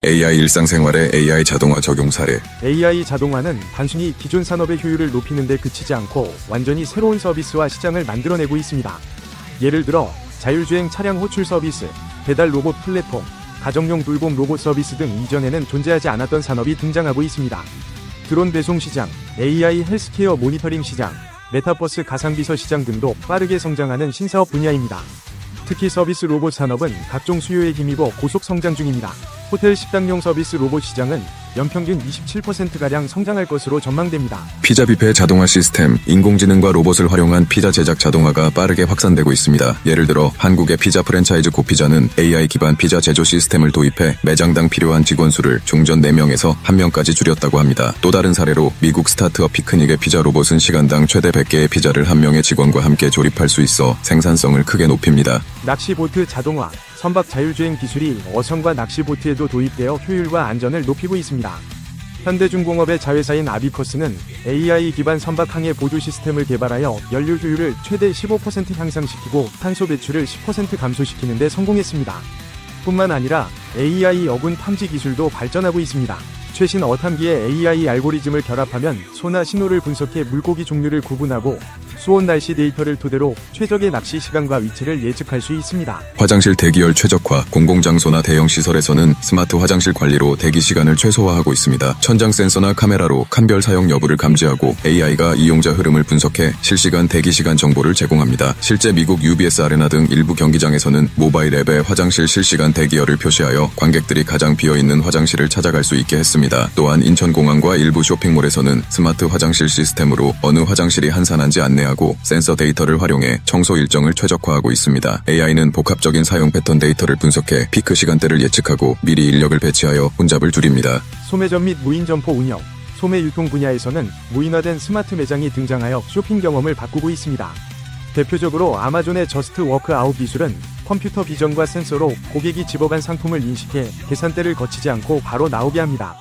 AI 일상생활의 AI 자동화 적용 사례. AI 자동화는 단순히 기존 산업의 효율을 높이는 데 그치지 않고 완전히 새로운 서비스와 시장을 만들어내고 있습니다. 예를 들어 자율주행 차량 호출 서비스, 배달 로봇 플랫폼, 가정용 돌봄 로봇 서비스 등 이전에는 존재하지 않았던 산업이 등장하고 있습니다. 드론 배송 시장, AI 헬스케어 모니터링 시장, 메타버스 가상비서 시장 등도 빠르게 성장하는 신사업 분야입니다. 특히 서비스 로봇 산업은 각종 수요에 힘입어 고속 성장 중입니다. 호텔 식당용 서비스 로봇 시장은 연평균 27%가량 성장할 것으로 전망됩니다. 피자 뷔페 자동화 시스템, 인공지능과 로봇을 활용한 피자 제작 자동화가 빠르게 확산되고 있습니다. 예를 들어 한국의 피자 프랜차이즈 고피자는 AI 기반 피자 제조 시스템을 도입해 매장당 필요한 직원 수를 중전 4명에서 1명까지 줄였다고 합니다. 또 다른 사례로 미국 스타트업 피크닉의 피자 로봇은 시간당 최대 100개의 피자를 1명의 직원과 함께 조립할 수 있어 생산성을 크게 높입니다. 낚시보트 자동화, 선박 자율주행 기술이 어선과 낚시보트에도 도입되어 효율과 안전을 높이고 있습니다. 현대중공업의 자회사인 아비커스는 AI 기반 선박 항해 보조 시스템을 개발하여 연료 효율을 최대 15% 향상시키고 탄소 배출을 10% 감소시키는 데 성공했습니다. 뿐만 아니라 AI 어군 탐지 기술도 발전하고 있습니다. 최신 어탐기에 AI 알고리즘을 결합하면 소나 신호를 분석해 물고기 종류를 구분하고 수온 날씨 데이터를 토대로 최적의 낚시 시간과 위치를 예측할 수 있습니다. 화장실 대기열 최적화, 공공장소나 대형 시설에서는 스마트 화장실 관리로 대기 시간을 최소화하고 있습니다. 천장 센서나 카메라로 칸별 사용 여부를 감지하고 AI가 이용자 흐름을 분석해 실시간 대기 시간 정보를 제공합니다. 실제 미국 UBS 아레나 등 일부 경기장에서는 모바일 앱에 화장실 실시간 대기열을 표시하여 관객들이 가장 비어있는 화장실을 찾아갈 수 있게 했습니다. 또한 인천공항과 일부 쇼핑몰에서는 스마트 화장실 시스템으로 어느 화장실이 한산한지 안내하고 센서 데이터를 활용해 청소 일정을 최적화하고 있습니다. AI는 복합적인 사용 패턴 데이터를 분석해 피크 시간대를 예측하고 미리 인력을 배치하여 혼잡을 줄입니다. 소매점 및 무인 점포 운영, 소매 유통 분야에서는 무인화된 스마트 매장이 등장하여 쇼핑 경험을 바꾸고 있습니다. 대표적으로 아마존의 저스트 워크 아웃 기술은 컴퓨터 비전과 센서로 고객이 집어간 상품을 인식해 계산대를 거치지 않고 바로 나오게 합니다.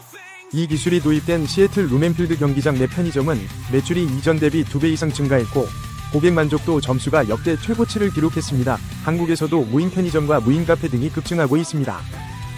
이 기술이 도입된 시애틀 루멘필드 경기장 내 편의점은 매출이 이전 대비 2배 이상 증가했고 고객 만족도 점수가 역대 최고치를 기록했습니다. 한국에서도 무인 편의점과 무인 카페 등이 급증하고 있습니다.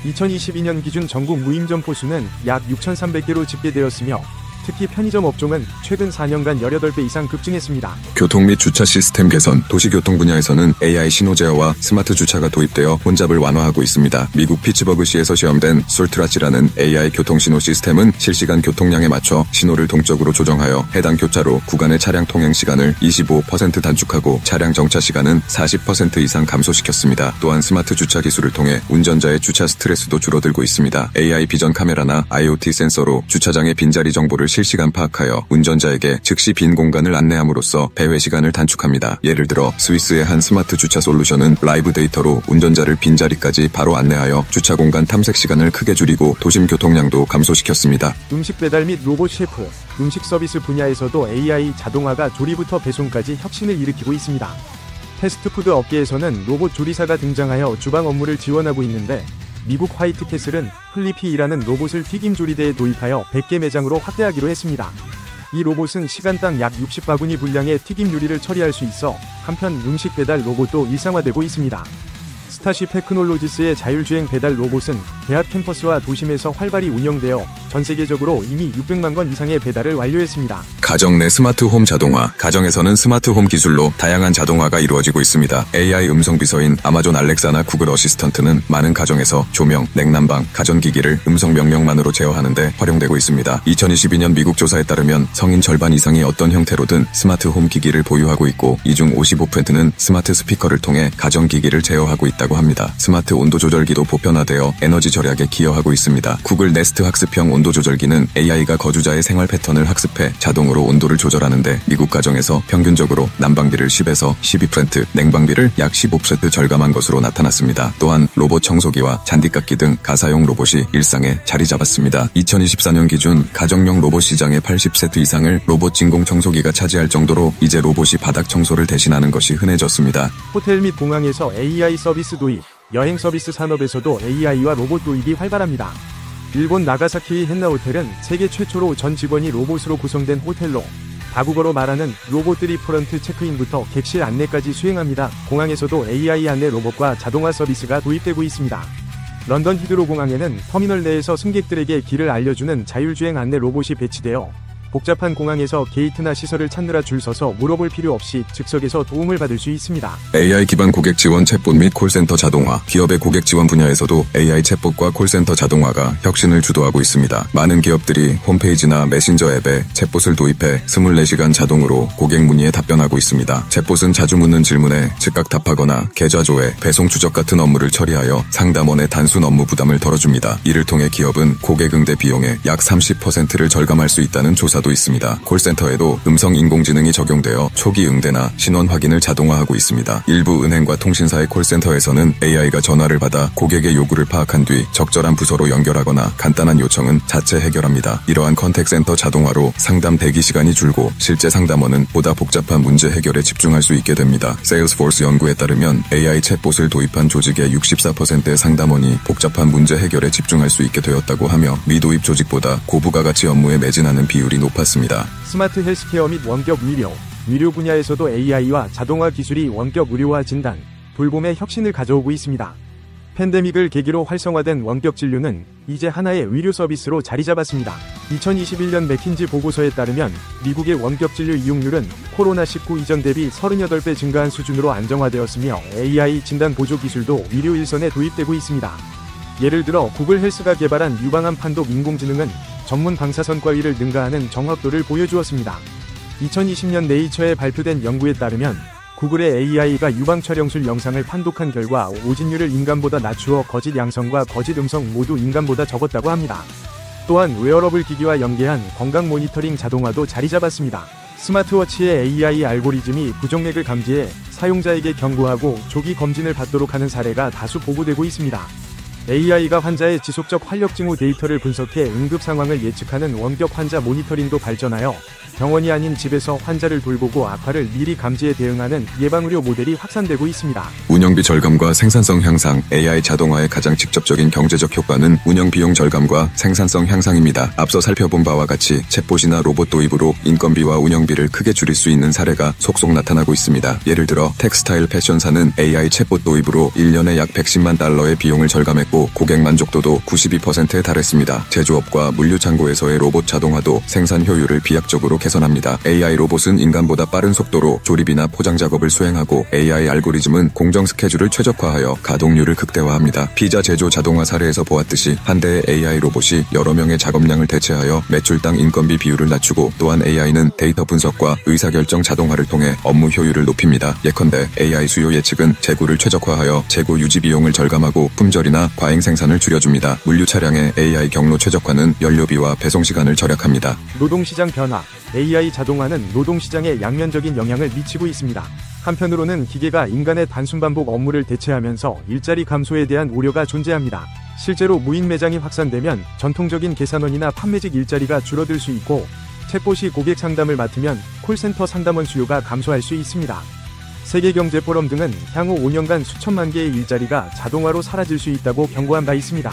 2022년 기준 전국 무인 점포 수는 약 6,300개로 집계되었으며 특히 편의점 업종은 최근 4년간 18배 이상 급증했습니다. 교통 및 주차 시스템 개선, 도시교통 분야에서는 AI 신호 제어와 스마트 주차가 도입되어 혼잡을 완화하고 있습니다. 미국 피츠버그시에서 시험된 솔트라치라는 AI 교통 신호 시스템은 실시간 교통량에 맞춰 신호를 동적으로 조정하여 해당 교차로 구간의 차량 통행 시간을 25% 단축하고 차량 정차 시간은 40% 이상 감소시켰습니다. 또한 스마트 주차 기술을 통해 운전자의 주차 스트레스도 줄어들고 있습니다. AI 비전 카메라나 IoT 센서로 주차장의 빈자리 정보를 실시간 파악하여 운전자에게 즉시 빈 공간을 안내함으로써 배회 시간을 단축합니다. 예를 들어 스위스의 한 스마트 주차 솔루션은 라이브 데이터로 운전자를 빈자리까지 바로 안내하여 주차 공간 탐색 시간을 크게 줄이고 도심 교통량도 감소시켰습니다. 음식 배달 및 로봇 셰프, 음식 서비스 분야에서도 AI 자동화가 조리부터 배송까지 혁신을 일으키고 있습니다. 패스트푸드 업계에서는 로봇 조리사가 등장하여 주방 업무를 지원하고 있는데 미국 화이트캐슬은 플리피이라는 로봇을 튀김 조리대에 도입하여 100개 매장으로 확대하기로 했습니다. 이 로봇은 시간당 약 60바구니 분량의 튀김 요리를 처리할 수 있어 한편 음식 배달 로봇도 일상화되고 있습니다. 스타쉽 테크놀로지스의 자율주행 배달 로봇은 대학 캠퍼스와 도심에서 활발히 운영되어 전 세계적으로 이미 600만 건 이상의 배달을 완료했습니다. 가정 내 스마트 홈 자동화, 가정에서는 스마트 홈 기술로 다양한 자동화가 이루어지고 있습니다. AI 음성 비서인 아마존 알렉사나 구글 어시스턴트는 많은 가정에서 조명, 냉난방, 가전기기를 음성 명령만으로 제어하는 데 활용되고 있습니다. 2022년 미국 조사에 따르면 성인 절반 이상이 어떤 형태로든 스마트 홈 기기를 보유하고 있고 이 중 55%는 스마트 스피커를 통해 가전기기를 제어하고 있다고 합니다. 스마트 온도 조절기도 보편화되어 에너지 절약에 기여하고 있습니다. 구글 네스트 학습형 온도 조절기는 AI가 거주자의 생활 패턴을 학습해 자동으로 온도를 조절하는데 미국 가정에서 평균적으로 난방비를 10에서 12%, 냉방비를 약 15% 절감한 것으로 나타났습니다. 또한 로봇 청소기와 잔디깎기 등 가사용 로봇이 일상에 자리 잡았습니다. 2024년 기준 가정용 로봇 시장의 80% 이상을 로봇 진공 청소기가 차지할 정도로 이제 로봇이 바닥 청소를 대신하는 것이 흔해졌습니다. 호텔 및 공항에서 AI 서비스 도입, 여행 서비스 산업에서도 AI와 로봇 도입이 활발합니다. 일본 나가사키의 헨나 호텔은 세계 최초로 전 직원이 로봇으로 구성된 호텔로 다국어로 말하는 로봇들이 프런트 체크인부터 객실 안내까지 수행합니다. 공항에서도 AI 안내 로봇과 자동화 서비스가 도입되고 있습니다. 런던 히드로 공항에는 터미널 내에서 승객들에게 길을 알려주는 자율주행 안내 로봇이 배치되어 복잡한 공항에서 게이트나 시설을 찾느라 줄 서서 물어볼 필요 없이 즉석에서 도움을 받을 수 있습니다. AI 기반 고객 지원 챗봇 및 콜센터 자동화. 기업의 고객 지원 분야에서도 AI 챗봇과 콜센터 자동화가 혁신을 주도하고 있습니다. 많은 기업들이 홈페이지나 메신저 앱에 챗봇을 도입해 24시간 자동으로 고객 문의에 답변하고 있습니다. 챗봇은 자주 묻는 질문에 즉각 답하거나 계좌 조회, 배송 추적 같은 업무를 처리하여 상담원의 단순 업무 부담을 덜어줍니다. 이를 통해 기업은 고객 응대 비용의 약 30%를 절감할 수 있다는 조사도 있습니다. 콜센터에도 음성 인공지능이 적용되어 초기 응대나 신원 확인을 자동화하고 있습니다. 일부 은행과 통신사의 콜센터에서는 AI가 전화를 받아 고객의 요구를 파악한 뒤 적절한 부서로 연결하거나 간단한 요청은 자체 해결합니다. 이러한 컨택센터 자동화로 상담 대기 시간이 줄고 실제 상담원은 보다 복잡한 문제 해결에 집중할 수 있게 됩니다. 세일스포스 연구에 따르면 AI 챗봇을 도입한 조직의 64%의 상담원이 복잡한 문제 해결에 집중할 수 있게 되었다고 하며 미도입 조직보다 고부가가치 업무에 매진하는 비율이 높았습니다. 스마트 헬스케어 및 원격 의료 분야에서도 AI와 자동화 기술이 원격 의료와 진단, 돌봄에 혁신을 가져오고 있습니다. 팬데믹을 계기로 활성화된 원격 진료는 이제 하나의 의료 서비스로 자리 잡았습니다. 2021년 맥킨지 보고서에 따르면 미국의 원격 진료 이용률은 코로나19 이전 대비 38배 증가한 수준으로 안정화되었으며 AI 진단 보조 기술도 의료 일선에 도입되고 있습니다. 예를 들어 구글 헬스가 개발한 유방암 판독 인공지능은 전문 방사선과위를 능가하는 정확도를 보여주었습니다. 2020년 네이처에 발표된 연구에 따르면 구글의 AI가 유방 촬영술 영상을 판독한 결과 오진율을 인간보다 낮추어 거짓 양성과 거짓 음성 모두 인간보다 적었다고 합니다. 또한 웨어러블 기기와 연계한 건강 모니터링 자동화도 자리 잡았습니다. 스마트워치의 AI 알고리즘이 부정맥을 감지해 사용자에게 경고하고 조기 검진을 받도록 하는 사례가 다수 보고되고 있습니다. AI가 환자의 지속적 활력 징후 데이터를 분석해 응급 상황을 예측하는 원격 환자 모니터링도 발전하여 병원이 아닌 집에서 환자를 돌보고 악화를 미리 감지해 대응하는 예방의료 모델이 확산되고 있습니다. 운영비 절감과 생산성 향상. AI 자동화의 가장 직접적인 경제적 효과는 운영비용 절감과 생산성 향상입니다. 앞서 살펴본 바와 같이 챗봇이나 로봇 도입으로 인건비와 운영비를 크게 줄일 수 있는 사례가 속속 나타나고 있습니다. 예를 들어 텍스타일 패션사는 AI 챗봇 도입으로 1년에 약 110만 달러의 비용을 절감했고 고객 만족도도 92%에 달했습니다. 제조업과 물류창고에서의 로봇 자동화도 생산 효율을 비약적으로 개선합니다. AI 로봇은 인간보다 빠른 속도로 조립이나 포장 작업을 수행하고 AI 알고리즘은 공정 스케줄을 최적화하여 가동률을 극대화합니다. 피자 제조 자동화 사례에서 보았듯이 한 대의 AI 로봇이 여러 명의 작업량을 대체하여 매출당 인건비 비율을 낮추고 또한 AI는 데이터 분석과 의사결정 자동화를 통해 업무 효율을 높입니다. 예컨대 AI 수요 예측은 재고를 최적화하여 재고 유지 비용을 절감하고 품절이나 과잉 생산을 줄여줍니다. 물류 차량의 AI 경로 최적화는 연료비와 배송 시간을 절약합니다. 노동시장 변화. AI 자동화는 노동시장에 양면적인 영향을 미치고 있습니다. 한편으로는 기계가 인간의 단순 반복 업무를 대체하면서 일자리 감소에 대한 우려가 존재합니다. 실제로 무인 매장이 확산되면 전통적인 계산원이나 판매직 일자리가 줄어들 수 있고 챗봇이 고객 상담을 맡으면 콜센터 상담원 수요가 감소할 수 있습니다. 세계경제포럼 등은 향후 5년간 수천만 개의 일자리가 자동화로 사라질 수 있다고 경고한 바 있습니다.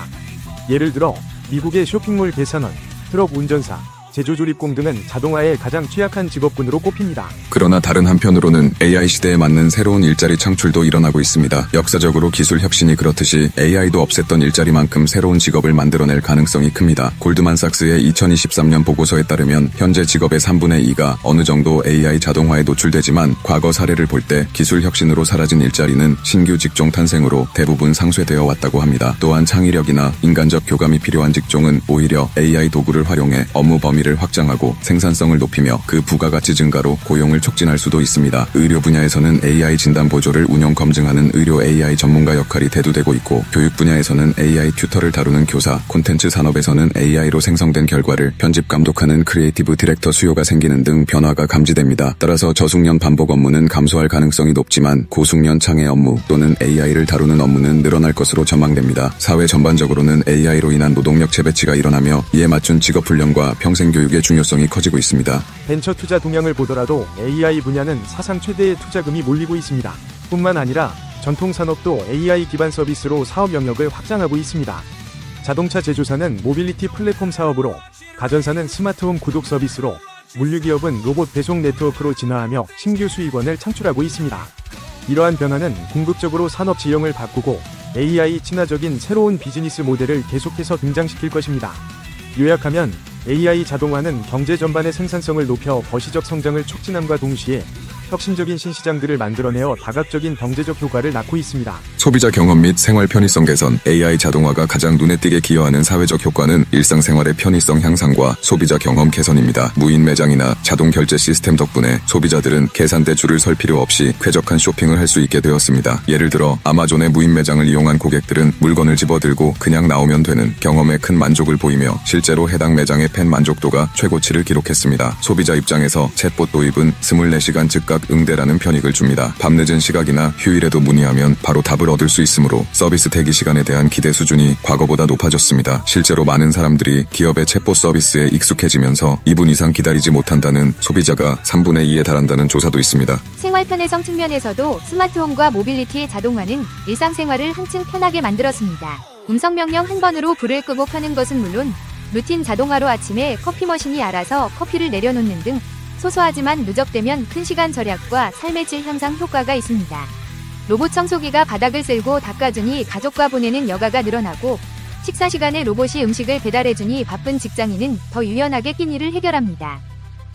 예를 들어 미국의 쇼핑몰 계산원, 트럭 운전사, 제조조립工등은 자동화에 가장 취약한 직업군으로 꼽힙니다. 그러나 다른 한편으로는 AI 시대에 맞는 새로운 일자리 창출도 일어나고 있습니다. 역사적으로 기술 혁신이 그렇듯이 AI도 없앴던 일자리만큼 새로운 직업을 만들어낼 가능성이 큽니다. 골드만삭스의 2023년 보고서에 따르면 현재 직업의 3분의 2가 어느 정도 AI 자동화에 노출되지만 과거 사례를 볼 때 기술 혁신으로 사라진 일자리는 신규 직종 탄생으로 대부분 상쇄되어 왔다고 합니다. 또한 창의력이나 인간적 교감이 필요한 직종은 오히려 AI 도구를 활용해 업무 범위를 확장하고 생산성을 높이며 그 부가가치 증가로 고용을 촉진할 수도 있습니다. 의료 분야에서는 AI 진단 보조를 운영 검증하는 의료 AI 전문가 역할이 대두되고 있고 교육 분야에서는 AI 튜터를 다루는 교사, 콘텐츠 산업에서는 AI로 생성된 결과를 편집 감독하는 크리에이티브 디렉터 수요가 생기는 등 변화가 감지됩니다. 따라서 저숙련 반복 업무는 감소할 가능성이 높지만 고숙련 창의 업무 또는 AI를 다루는 업무는 늘어날 것으로 전망됩니다. 사회 전반적으로는 AI로 인한 노동력 재배치가 일어나며 이에 맞춘 직업훈련과 평생 교육의 중요성이 커지고 있습니다. 벤처 투자 동향을 보더라도 AI 분야는 사상 최대의 투자금이 몰리고 있습니다. 뿐만 아니라 전통 산업도 AI 기반 서비스로 사업 영역을 확장하고 있습니다. 자동차 제조사는 모빌리티 플랫폼 사업으로, 가전사는 스마트홈 구독 서비스로, 물류기업은 로봇 배송 네트워크로 진화하며 신규 수익원을 창출하고 있습니다. 이러한 변화는 궁극적으로 산업 지형을 바꾸고 AI 친화적인 새로운 비즈니스 모델을 계속해서 등장시킬 것입니다. 요약하면 AI 자동화는 경제 전반의 생산성을 높여 거시적 성장을 촉진함과 동시에 혁신적인 신시장들을 만들어내어 다각적인 경제적 효과를 낳고 있습니다. 소비자 경험 및 생활 편의성 개선, AI 자동화가 가장 눈에 띄게 기여하는 사회적 효과는 일상생활의 편의성 향상과 소비자 경험 개선입니다. 무인 매장이나 자동 결제 시스템 덕분에 소비자들은 계산대 줄을 설 필요 없이 쾌적한 쇼핑을 할 수 있게 되었습니다. 예를 들어 아마존의 무인 매장을 이용한 고객들은 물건을 집어들고 그냥 나오면 되는 경험에 큰 만족을 보이며 실제로 해당 매장의 팬 만족도가 최고치를 기록했습니다. 소비자 입장에서 챗봇 도입은 24시간 즉각 응대라는 편익을 줍니다. 밤늦은 시각이나 휴일에도 문의하면 바로 답을 얻을 수 있으므로 서비스 대기 시간에 대한 기대 수준이 과거보다 높아졌습니다. 실제로 많은 사람들이 기업의 챗봇 서비스에 익숙해지면서 2분 이상 기다리지 못한다는 소비자가 3분의 2에 달한다는 조사도 있습니다. 생활 편의성 측면에서도 스마트홈과 모빌리티의 자동화는 일상생활을 한층 편하게 만들었습니다. 음성 명령 한 번으로 불을 끄고 켜는 것은 물론 루틴 자동화로 아침에 커피 머신이 알아서 커피를 내려놓는 등 소소하지만 누적되면 큰 시간 절약과 삶의 질 향상 효과가 있습니다. 로봇 청소기가 바닥을 쓸고 닦아주니 가족과 보내는 여가가 늘어나고 식사 시간에 로봇이 음식을 배달해주니 바쁜 직장인은 더 유연하게 끼니를 해결합니다.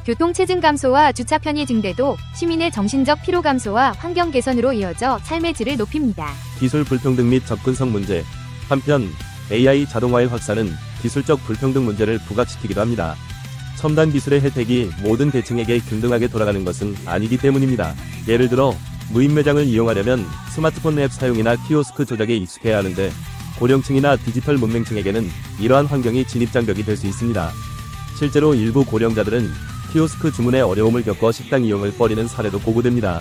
교통 체증 감소와 주차 편의 증대도 시민의 정신적 피로 감소와 환경 개선으로 이어져 삶의 질을 높입니다. 기술 불평등 및 접근성 문제. 한편 AI 자동화의 확산은 기술적 불평등 문제를 부각시키기도 합니다. 첨단 기술의 혜택이 모든 계층에게 균등하게 돌아가는 것은 아니기 때문입니다. 예를 들어 무인 매장을 이용하려면 스마트폰 앱 사용이나 키오스크 조작에 익숙해야 하는데 고령층이나 디지털 문맹층에게는 이러한 환경이 진입장벽이 될 수 있습니다. 실제로 일부 고령자들은 키오스크 주문에 어려움을 겪어 식당 이용을 꺼리는 사례도 보고됩니다.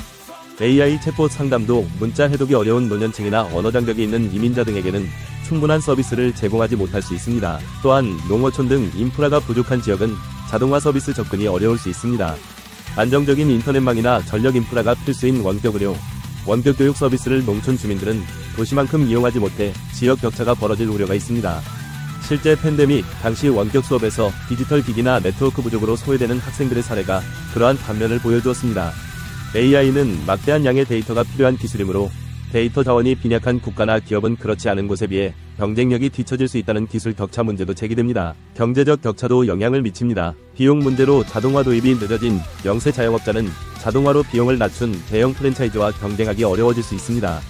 AI 챗봇 상담도 문자 해독이 어려운 노년층이나 언어 장벽이 있는 이민자 등에게는 충분한 서비스를 제공하지 못할 수 있습니다. 또한 농어촌 등 인프라가 부족한 지역은 자동화 서비스 접근이 어려울 수 있습니다. 안정적인 인터넷망이나 전력 인프라가 필수인 원격 의료, 원격 교육 서비스를 농촌 주민들은 도시만큼 이용하지 못해 지역 격차가 벌어질 우려가 있습니다. 실제 팬데믹 당시 원격 수업에서 디지털 기기나 네트워크 부족으로 소외되는 학생들의 사례가 그러한 반면을 보여주었습니다. AI는 막대한 양의 데이터가 필요한 기술이므로 데이터 자원이 빈약한 국가나 기업은 그렇지 않은 곳에 비해 경쟁력이 뒤처질 수 있다는 기술 격차 문제도 제기됩니다. 경제적 격차도 영향을 미칩니다. 비용 문제로 자동화 도입이 늦어진 영세 자영업자는 자동화로 비용을 낮춘 대형 프랜차이즈와 경쟁하기 어려워질 수 있습니다.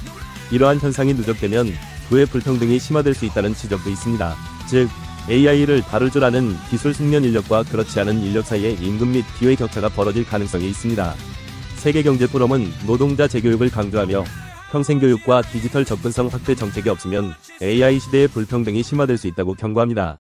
이러한 현상이 누적되면 부의 불평등이 심화될 수 있다는 지적도 있습니다. 즉, AI를 다룰 줄 아는 기술 숙련 인력과 그렇지 않은 인력 사이의 임금 및 기회 격차가 벌어질 가능성이 있습니다. 세계경제포럼은 노동자 재교육을 강조하며 평생교육과 디지털 접근성 확대 정책이 없으면 AI 시대의 불평등이 심화될 수 있다고 경고합니다.